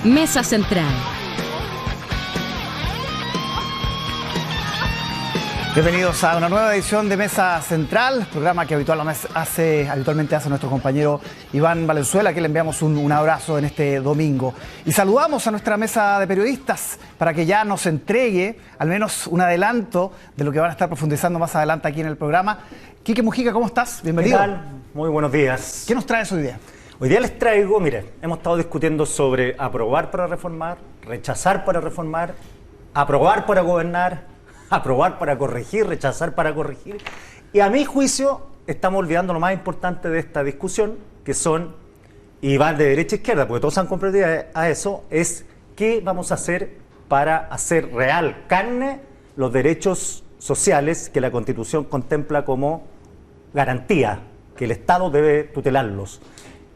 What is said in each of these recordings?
Mesa Central. Bienvenidos a una nueva edición de Mesa Central, programa que habitualmente hace nuestro compañero Iván Valenzuela, que le enviamos un abrazo en este domingo. Y saludamos a nuestra mesa de periodistas para que ya nos entregue al menos un adelanto de lo que van a estar profundizando más adelante aquí en el programa. Quique Mujica, ¿cómo estás? Bienvenido. ¿Qué tal? Muy buenos días. ¿Qué nos traes hoy día? Hoy día les traigo, mire, hemos estado discutiendo sobre aprobar para reformar, rechazar para reformar, aprobar para gobernar, aprobar para corregir, rechazar para corregir. Y a mi juicio estamos olvidando lo más importante de esta discusión, que son, y van de derecha a izquierda, porque todos han comprendido a eso, es qué vamos a hacer para hacer real carne los derechos sociales que la Constitución contempla como garantía, que el Estado debe tutelarlos.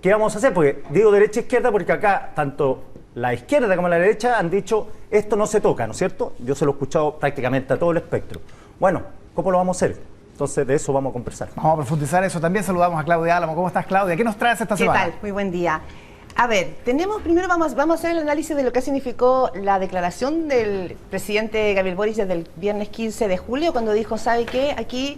¿Qué vamos a hacer? Porque digo derecha e izquierda porque acá tanto la izquierda como la derecha han dicho esto no se toca, ¿no es cierto? Yo se lo he escuchado prácticamente a todo el espectro. Bueno, ¿cómo lo vamos a hacer? Entonces de eso vamos a conversar. Vamos a profundizar eso. También saludamos a Claudia Álamo. ¿Cómo estás, Claudia? ¿Qué nos traes esta semana? ¿Qué tal? Muy buen día. A ver, primero vamos a hacer el análisis de lo que significó la declaración del presidente Gabriel Boric desde el viernes 15 de julio, cuando dijo, ¿sabe qué? Aquí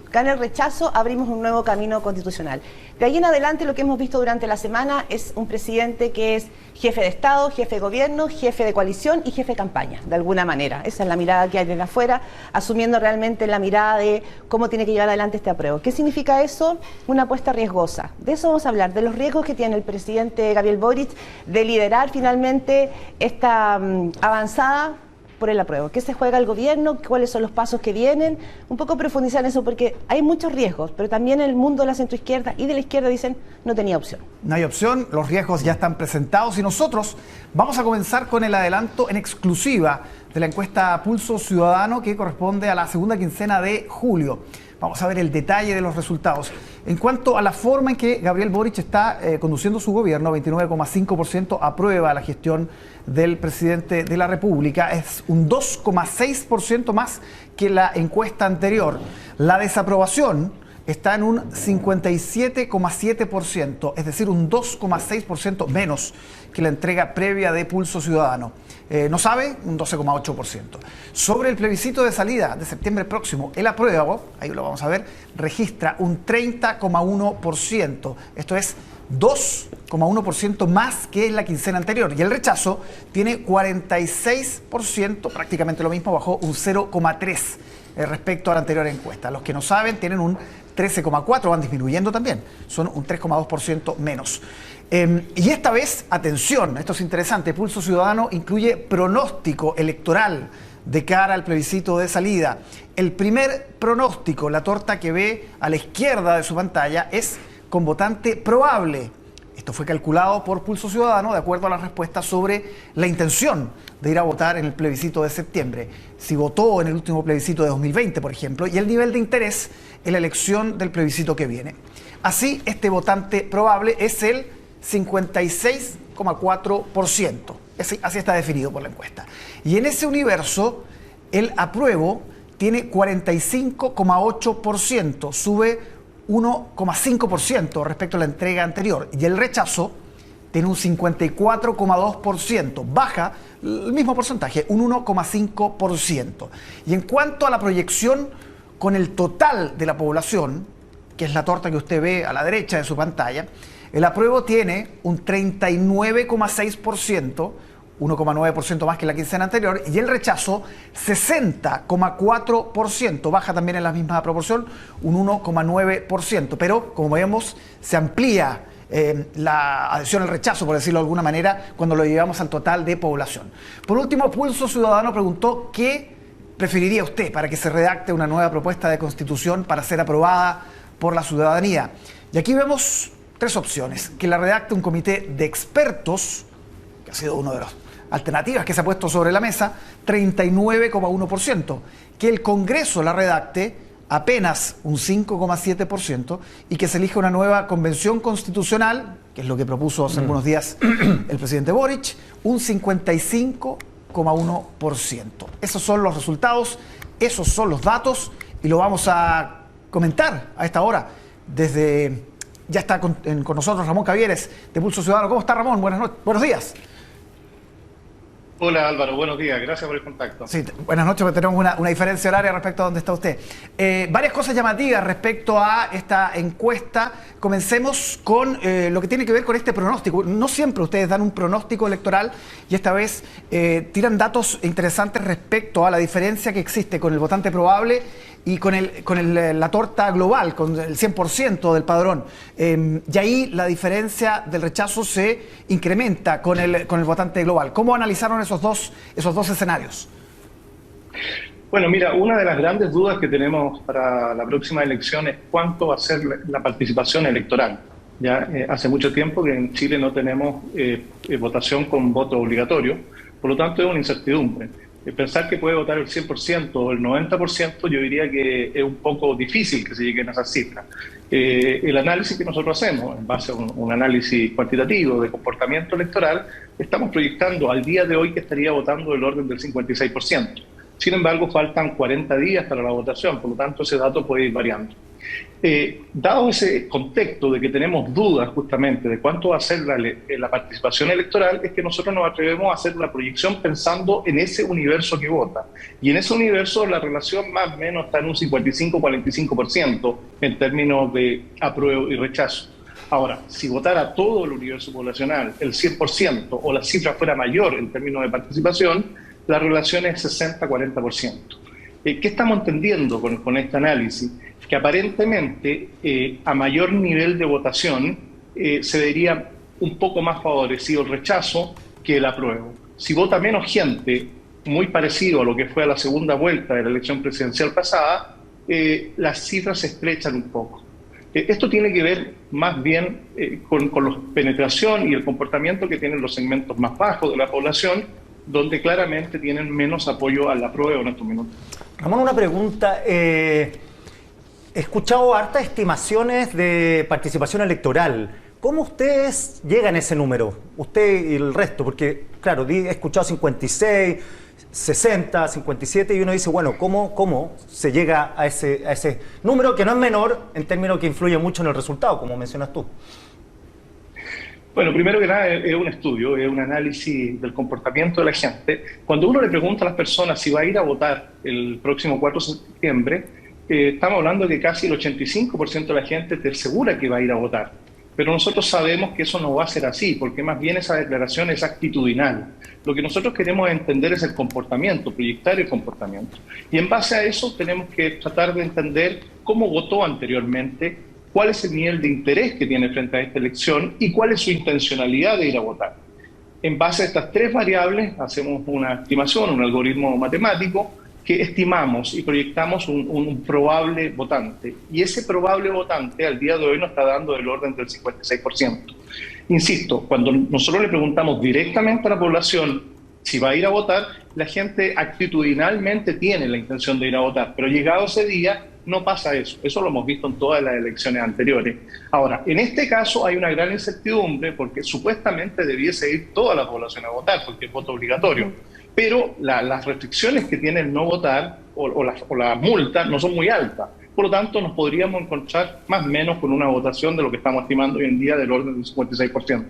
gana el rechazo, abrimos un nuevo camino constitucional. De ahí en adelante lo que hemos visto durante la semana es un presidente que es jefe de Estado, jefe de gobierno, jefe de coalición y jefe de campaña, de alguna manera. Esa es la mirada que hay desde afuera, asumiendo realmente la mirada de cómo tiene que llevar adelante este apruebo. ¿Qué significa eso? Una apuesta riesgosa. De eso vamos a hablar, de los riesgos que tiene el presidente Gabriel Boric de liderar finalmente esta avanzada por el apruebo. ¿Qué se juega el gobierno? ¿Cuáles son los pasos que vienen? Un poco profundizar en eso porque hay muchos riesgos, pero también en el mundo de la centroizquierda y de la izquierda dicen no tenía opción. No hay opción, los riesgos ya están presentados y nosotros vamos a comenzar con el adelanto en exclusiva de la encuesta Pulso Ciudadano que corresponde a la segunda quincena de julio. Vamos a ver el detalle de los resultados. En cuanto a la forma en que Gabriel Boric está conduciendo su gobierno, 29,5% aprueba la gestión del presidente de la República. Es un 2,6% más que la encuesta anterior. La desaprobación está en un 57,7%, es decir, un 2,6% menos que la entrega previa de Pulso Ciudadano. No sabe, un 12,8%. Sobre el plebiscito de salida de septiembre próximo, el apruebo, ahí lo vamos a ver, registra un 30,1%. Esto es 2,1% más que en la quincena anterior. Y el rechazo tiene 46%, prácticamente lo mismo, bajó un 0,3% respecto a la anterior encuesta. Los que no saben tienen un 13,4%, van disminuyendo también, son un 3,2% menos. Y esta vez, atención, esto es interesante, Pulso Ciudadano incluye pronóstico electoral de cara al plebiscito de salida. El primer pronóstico, la torta que ve a la izquierda de su pantalla, es con votante probable. Esto fue calculado por Pulso Ciudadano de acuerdo a las respuestas sobre la intención de ir a votar en el plebiscito de septiembre. Si votó en el último plebiscito de 2020, por ejemplo, y el nivel de interés en la elección del plebiscito que viene. Así, este votante probable es el 56,4%. Así está definido por la encuesta. Y en ese universo, el apruebo tiene 45,8%, sube 1,5% respecto a la entrega anterior. Y el rechazo tiene un 54,2%, baja el mismo porcentaje, un 1,5%. Y en cuanto a la proyección con el total de la población, que es la torta que usted ve a la derecha de su pantalla, el apruebo tiene un 39,6%, 1,9% más que la quincena anterior, y el rechazo 60,4%, baja también en la misma proporción, un 1,9%. Pero, como vemos, se amplía la adhesión al rechazo, por decirlo de alguna manera, cuando lo llevamos al total de población. Por último, Pulso Ciudadano preguntó qué preferiría usted para que se redacte una nueva propuesta de constitución para ser aprobada por la ciudadanía. Y aquí vemos tres opciones: que la redacte un comité de expertos, que ha sido una de las alternativas que se ha puesto sobre la mesa, 39,1%, que el Congreso la redacte, apenas un 5,7%, y que se elija una nueva convención constitucional, que es lo que propuso hace algunos días el presidente Boric, un 55,1%. Esos son los resultados, esos son los datos, y lo vamos a comentar a esta hora. Ya está con nosotros Ramón Cavieres, de Pulso Ciudadano. ¿Cómo está, Ramón? Buenos días. Hola Álvaro, buenos días, gracias por el contacto. Sí, buenas noches, porque tenemos una diferencia horaria respecto a dónde está usted. Varias cosas llamativas respecto a esta encuesta. Comencemos con lo que tiene que ver con este pronóstico. No siempre ustedes dan un pronóstico electoral y esta vez tiran datos interesantes respecto a la diferencia que existe con el votante probable y con la torta global, con el 100% del padrón. Y ahí la diferencia del rechazo se incrementa con el votante global. ¿Cómo analizaron esos dos escenarios? Bueno, mira, una de las grandes dudas que tenemos para la próxima elección es cuánto va a ser la participación electoral. Ya hace mucho tiempo que en Chile no tenemos votación con voto obligatorio, por lo tanto es una incertidumbre. Pensar que puede votar el 100% o el 90%, yo diría que es un poco difícil que se lleguen a esas cifras. El análisis que nosotros hacemos, en base a un análisis cuantitativo de comportamiento electoral, estamos proyectando al día de hoy que estaría votando del orden del 56%. Sin embargo, faltan 40 días para la votación, por lo tanto ese dato puede ir variando. Dado ese contexto de que tenemos dudas justamente de cuánto va a ser la participación electoral, es que nosotros nos atrevemos a hacer una proyección pensando en ese universo que vota. Y en ese universo la relación más o menos está en un 55-45% en términos de apruebo y rechazo. Ahora, si votara todo el universo poblacional, el 100%, o la cifra fuera mayor en términos de participación, la relación es 60-40%. ¿Qué estamos entendiendo con este análisis? Que aparentemente a mayor nivel de votación se vería un poco más favorecido el rechazo que el apruebo. Si vota menos gente, muy parecido a lo que fue a la segunda vuelta de la elección presidencial pasada, las cifras se estrechan un poco. Esto tiene que ver más bien con la penetración y el comportamiento que tienen los segmentos más bajos de la población, donde claramente tienen menos apoyo al apruebo en estos minutos. Ramón, una pregunta. He escuchado hartas estimaciones de participación electoral. ¿Cómo ustedes llegan a ese número? Usted y el resto, porque, claro, he escuchado 56, 60, 57, y uno dice, bueno, ¿cómo se llega a ese número que no es menor en términos que influye mucho en el resultado, como mencionas tú? Bueno, primero que nada es un estudio, es un análisis del comportamiento de la gente. Cuando uno le pregunta a las personas si va a ir a votar el próximo 4 de septiembre, estamos hablando de que casi el 85% de la gente te asegura que va a ir a votar. Pero nosotros sabemos que eso no va a ser así, porque más bien esa declaración es actitudinal. Lo que nosotros queremos entender es el comportamiento, proyectar el comportamiento. Y en base a eso tenemos que tratar de entender cómo votó anteriormente, cuál es el nivel de interés que tiene frente a esta elección y cuál es su intencionalidad de ir a votar. En base a estas tres variables hacemos una estimación, un algoritmo matemático que estimamos y proyectamos un probable votante. Y ese probable votante al día de hoy nos está dando del orden del 56%. Insisto, cuando nosotros le preguntamos directamente a la población si va a ir a votar, la gente actitudinalmente tiene la intención de ir a votar, pero llegado ese día no pasa eso. Eso lo hemos visto en todas las elecciones anteriores. Ahora, en este caso hay una gran incertidumbre porque supuestamente debiese ir toda la población a votar porque es voto obligatorio. Pero las restricciones que tiene el no votar o las multas no son muy altas. Por lo tanto, nos podríamos encontrar más o menos con una votación de lo que estamos estimando hoy en día del orden del 56%.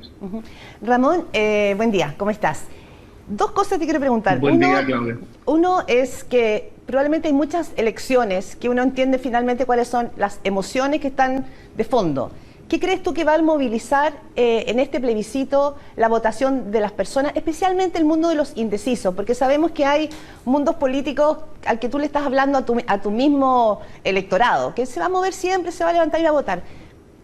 Ramón, buen día, ¿cómo estás? Dos cosas te quiero preguntar. Buen día, Claudia. Uno es que probablemente hay muchas elecciones que uno entiende finalmente cuáles son las emociones que están de fondo. ¿Qué crees tú que va a movilizar en este plebiscito la votación de las personas, especialmente el mundo de los indecisos? Porque sabemos que hay mundos políticos al que tú le estás hablando a tu mismo electorado, que se va a mover siempre, se va a levantar y va a votar.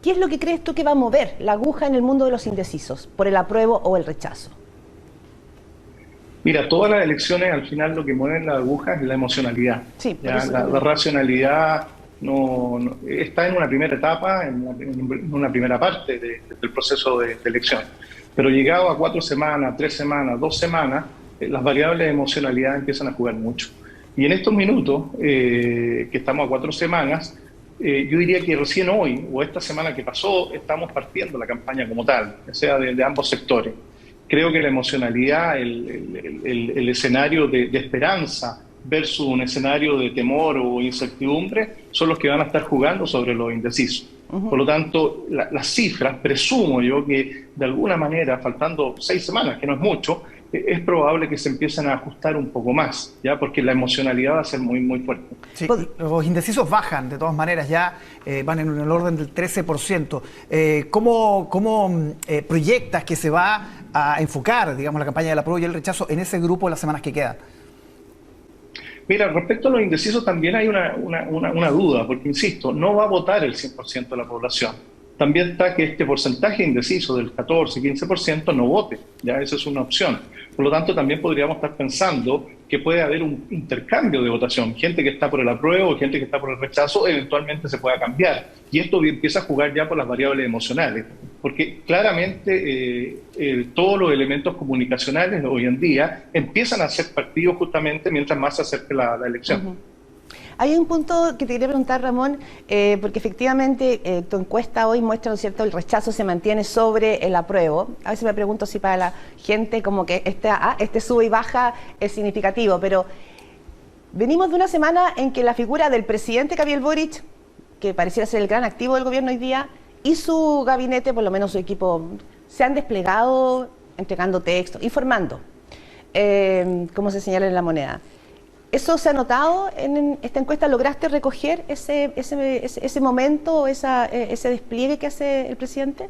¿Qué es lo que crees tú que va a mover la aguja en el mundo de los indecisos, por el apruebo o el rechazo? Mira, todas las elecciones al final lo que mueven la aguja es la emocionalidad. Sí, la racionalidad no está en una primera etapa, en una primera parte del proceso de elección. Pero llegado a 4 semanas, 3 semanas, 2 semanas, las variables de emocionalidad empiezan a jugar mucho. Y en estos minutos, que estamos a 4 semanas, yo diría que recién hoy, o esta semana que pasó, estamos partiendo la campaña como tal, o sea, de ambos sectores. Creo que la emocionalidad, el escenario de esperanza versus un escenario de temor o incertidumbre son los que van a estar jugando sobre los indecisos. Por lo tanto, las cifras, presumo yo que de alguna manera, faltando 6 semanas, que no es mucho, es probable que se empiecen a ajustar un poco más, ¿ya? Porque la emocionalidad va a ser muy, muy fuerte. Sí, los indecisos bajan, de todas maneras, ya van en el orden del 13%. ¿Cómo proyectas que se va a enfocar, digamos, la campaña del apruebo y el rechazo en ese grupo en las semanas que quedan? Mira, respecto a los indecisos también hay una duda, porque insisto, no va a votar el 100% de la población. También está que este porcentaje indeciso del 14-15% no vote, ya esa es una opción. Por lo tanto, también podríamos estar pensando que puede haber un intercambio de votación. Gente que está por el apruebo, gente que está por el rechazo, eventualmente se pueda cambiar. Y esto empieza a jugar ya por las variables emocionales, porque claramente todos los elementos comunicacionales hoy en día empiezan a ser partidos justamente mientras más se acerque la elección. Uh-huh. Hay un punto que te quería preguntar, Ramón, porque efectivamente tu encuesta hoy muestra, ¿no es cierto?, el rechazo se mantiene sobre el apruebo. A veces me pregunto si para la gente como que este sube y baja es significativo, pero venimos de una semana en que la figura del presidente Gabriel Boric, que pareciera ser el gran activo del gobierno hoy día, y su gabinete, por lo menos su equipo, se han desplegado entregando textos, informando, como se señala en La Moneda. ¿Eso se ha notado en esta encuesta? ¿Lograste recoger ese momento, ese despliegue que hace el presidente?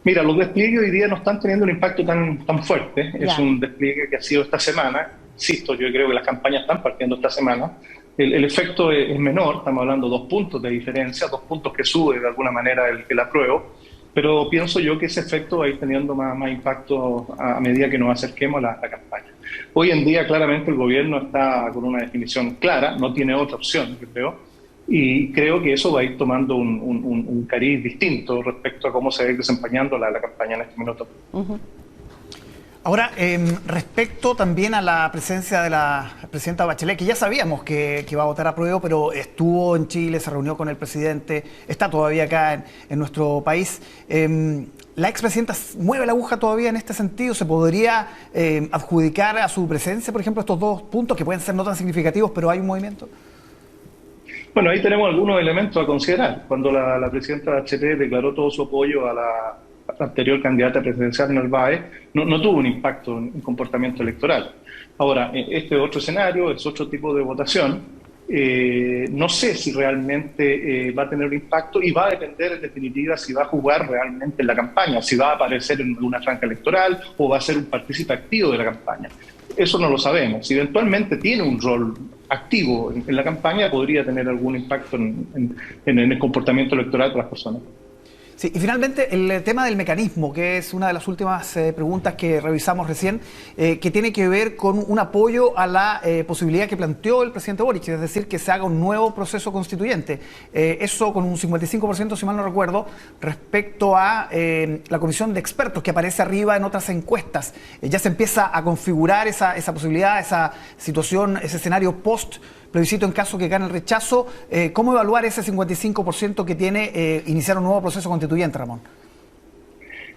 Mira, los despliegues hoy día no están teniendo un impacto tan fuerte. Ya. Es un despliegue que ha sido esta semana. Insisto, yo creo que las campañas están partiendo esta semana. El efecto es menor, estamos hablando de 2 puntos de diferencia, 2 puntos que sube de alguna manera el apruebo. Pero pienso yo que ese efecto va a ir teniendo más impacto a medida que nos acerquemos a la campaña. Hoy en día, claramente, el gobierno está con una definición clara, no tiene otra opción, yo creo, y creo que eso va a ir tomando un cariz distinto respecto a cómo se va a ir desempeñando la campaña en este minuto. Uh-huh. Ahora, respecto también a la presencia de la presidenta Bachelet, que ya sabíamos que iba a votar a apruebo, pero estuvo en Chile, se reunió con el presidente, está todavía acá en nuestro país. ¿La expresidenta mueve la aguja todavía en este sentido? ¿Se podría adjudicar a su presencia, por ejemplo, estos 2 puntos que pueden ser no tan significativos, pero hay un movimiento? Bueno, ahí tenemos algunos elementos a considerar. Cuando la presidenta Bachelet declaró todo su apoyo a la anterior candidata presidencial Narváez, no tuvo un impacto en comportamiento electoral. Ahora, este otro escenario, es otro tipo de votación. No sé si realmente va a tener un impacto y va a depender en definitiva si va a jugar realmente en la campaña, si va a aparecer en una franja electoral o va a ser un partícipe activo de la campaña. Eso no lo sabemos. Si eventualmente tiene un rol activo en la campaña, podría tener algún impacto en el comportamiento electoral de las personas. Sí, y finalmente el tema del mecanismo, que es una de las últimas preguntas que revisamos recién, que tiene que ver con un apoyo a la posibilidad que planteó el presidente Boric, es decir, que se haga un nuevo proceso constituyente. Eso con un 55%, si mal no recuerdo, respecto a la comisión de expertos que aparece arriba en otras encuestas. Ya se empieza a configurar esa posibilidad, esa situación, ese escenario post-plebiscito en caso que gane el rechazo. ¿Cómo evaluar ese 55% que tiene iniciar un nuevo proceso constituyente, Ramón?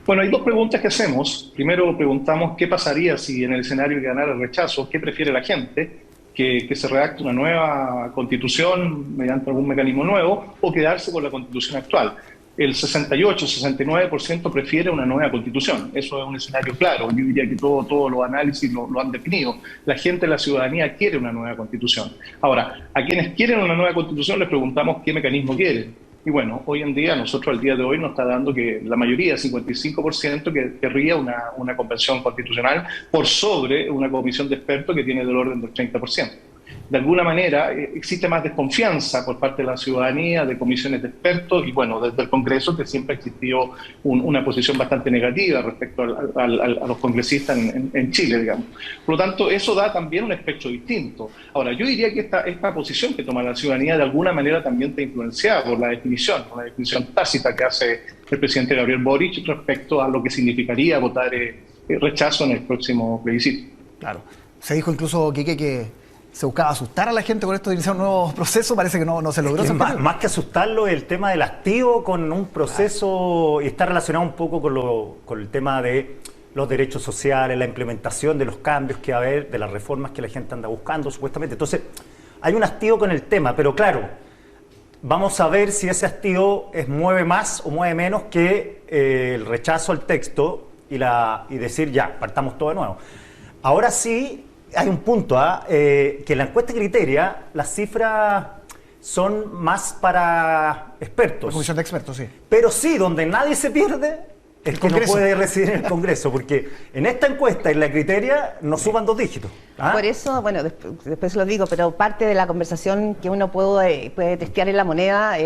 Bueno, hay 2 preguntas que hacemos. Primero preguntamos qué pasaría si en el escenario que ganara el rechazo, qué prefiere la gente, que se redacte una nueva constitución mediante algún mecanismo nuevo o quedarse con la constitución actual. El 68-69% prefiere una nueva constitución. Eso es un escenario claro. Yo diría que todos los análisis lo han definido. La gente, la ciudadanía quiere una nueva constitución. Ahora, a quienes quieren una nueva constitución les preguntamos qué mecanismo quieren. Y bueno, hoy en día, nosotros al día de hoy nos está dando que la mayoría, 55%, que querría una convención constitucional por sobre una comisión de expertos que tiene del orden del 30%. De alguna manera existe más desconfianza por parte de la ciudadanía, de comisiones de expertos y bueno, desde el Congreso que siempre existió una posición bastante negativa respecto a los congresistas en Chile, digamos. Por lo tanto, eso da también un espectro distinto. Ahora, yo diría que esta posición que toma la ciudadanía de alguna manera también está influenciada por la definición tácita que hace el presidente Gabriel Boric respecto a lo que significaría votar rechazo en el próximo plebiscito. Claro. Se dijo incluso, Quique, que se buscaba asustar a la gente con esto de iniciar un nuevo proceso, parece que no se logró. Más que asustarlo, el tema del activo con un proceso y está relacionado un poco con el tema de los derechos sociales, la implementación de los cambios que va a haber, de las reformas que la gente anda buscando supuestamente. Entonces, hay un activo con el tema, pero claro, vamos a ver si ese activo mueve más o mueve menos que el rechazo al texto y decir ya, partamos todo de nuevo. Ahora sí, hay un punto, que en la encuesta Criteria las cifras son más para expertos. La comisión de expertos, sí. Pero sí, donde nadie se pierde, el que no puede residir en el Congreso, porque en esta encuesta, en la Criteria, no suban 2 dígitos. Por eso, bueno, después lo digo, pero parte de la conversación que uno puede testear en La Moneda,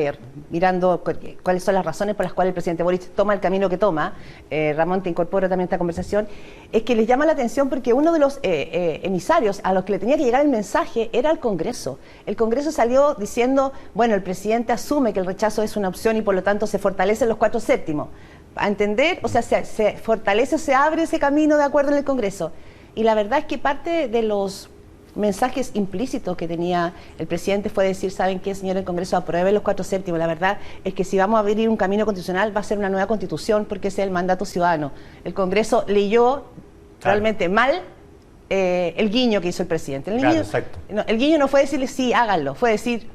mirando cuáles son las razones por las cuales el presidente Boric toma el camino que toma, Ramón, te incorporo también a esta conversación, es que les llama la atención porque uno de los emisarios a los que le tenía que llegar el mensaje era el Congreso. El Congreso salió diciendo, bueno, el presidente asume que el rechazo es una opción y por lo tanto se fortalecen los 4/7. A entender, o sea, se fortalece, se abre ese camino de acuerdo en el Congreso. Y la verdad es que parte de los mensajes implícitos que tenía el presidente fue decir, ¿saben qué, señor? El Congreso apruebe los 4/7. La verdad es que si vamos a abrir un camino constitucional va a ser una nueva constitución porque ese es el mandato ciudadano. El Congreso leyó realmente mal el guiño que hizo el presidente. El guiño no fue decirle sí, háganlo, fue decir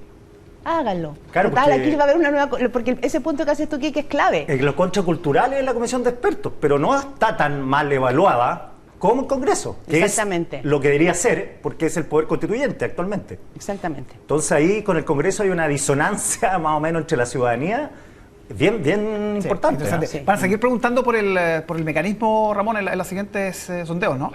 háganlo. Claro, total, aquí va a haber una nueva... Porque ese punto que haces tú aquí que es clave. Los contraculturales en la comisión de expertos, pero no está tan mal evaluada como el Congreso, que exactamente es lo que debería ser, porque es el poder constituyente actualmente. Exactamente. Entonces ahí con el Congreso hay una disonancia más o menos entre la ciudadanía bien importante. Sí. Para seguir preguntando por el mecanismo, Ramón, en los siguientes sondeos, ¿no?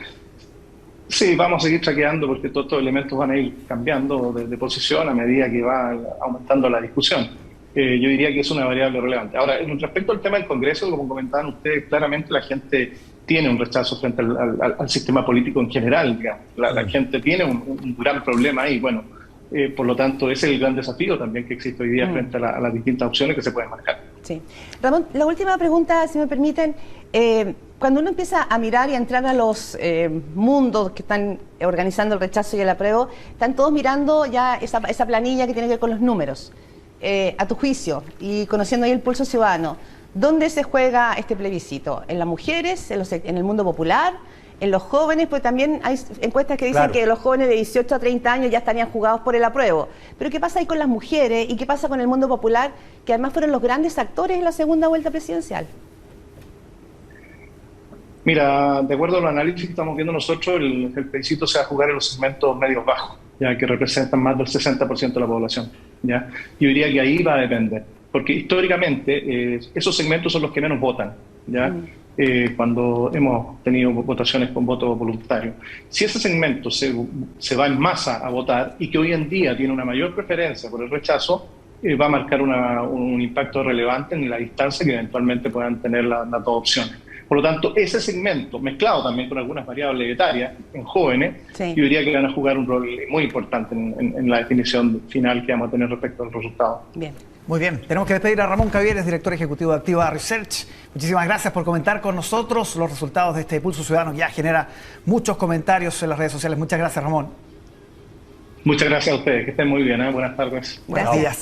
Sí, vamos a seguir traqueando porque todos estos elementos van a ir cambiando de posición a medida que va aumentando la discusión. Yo diría que es una variable relevante. Ahora, respecto al tema del Congreso, como comentaban ustedes, claramente la gente tiene un rechazo frente al sistema político en general. Digamos. La gente tiene un gran problema ahí. Bueno, por lo tanto, ese es el gran desafío también que existe hoy día frente a las distintas opciones que se pueden marcar. Sí. Ramón, la última pregunta, si me permiten. Cuando uno empieza a mirar y a entrar a los mundos que están organizando el rechazo y el apruebo, están todos mirando ya esa planilla que tiene que ver con los números. A tu juicio, y conociendo ahí el pulso ciudadano, ¿dónde se juega este plebiscito? ¿En las mujeres? ¿En el mundo popular? ¿En los jóvenes? Porque también hay encuestas que dicen que los jóvenes de 18 a 30 años ya estarían jugados por el apruebo. Pero ¿qué pasa ahí con las mujeres? ¿Y qué pasa con el mundo popular? Que además fueron los grandes actores en la segunda vuelta presidencial. Mira, de acuerdo a los análisis que estamos viendo nosotros, el plebiscito se va a jugar en los segmentos medios bajos, ya que representan más del 60% de la población. ¿Ya? Yo diría que ahí va a depender, porque históricamente esos segmentos son los que menos votan, ¿ya? Cuando hemos tenido votaciones con voto voluntario. Si ese segmento se va en masa a votar y que hoy en día tiene una mayor preferencia por el rechazo, va a marcar un impacto relevante en la distancia que eventualmente puedan tener las dos opciones. Por lo tanto, ese segmento, mezclado también con algunas variables etarias en jóvenes, yo diría que van a jugar un rol muy importante en la definición final que vamos a tener respecto al resultado. Bien. Muy bien, tenemos que despedir a Ramón Cavieres, director ejecutivo de Activa Research. Muchísimas gracias por comentar con nosotros los resultados de este Pulso Ciudadano que ya genera muchos comentarios en las redes sociales. Muchas gracias, Ramón. Muchas gracias a ustedes, que estén muy bien, ¿eh? Buenas tardes. Buenos días.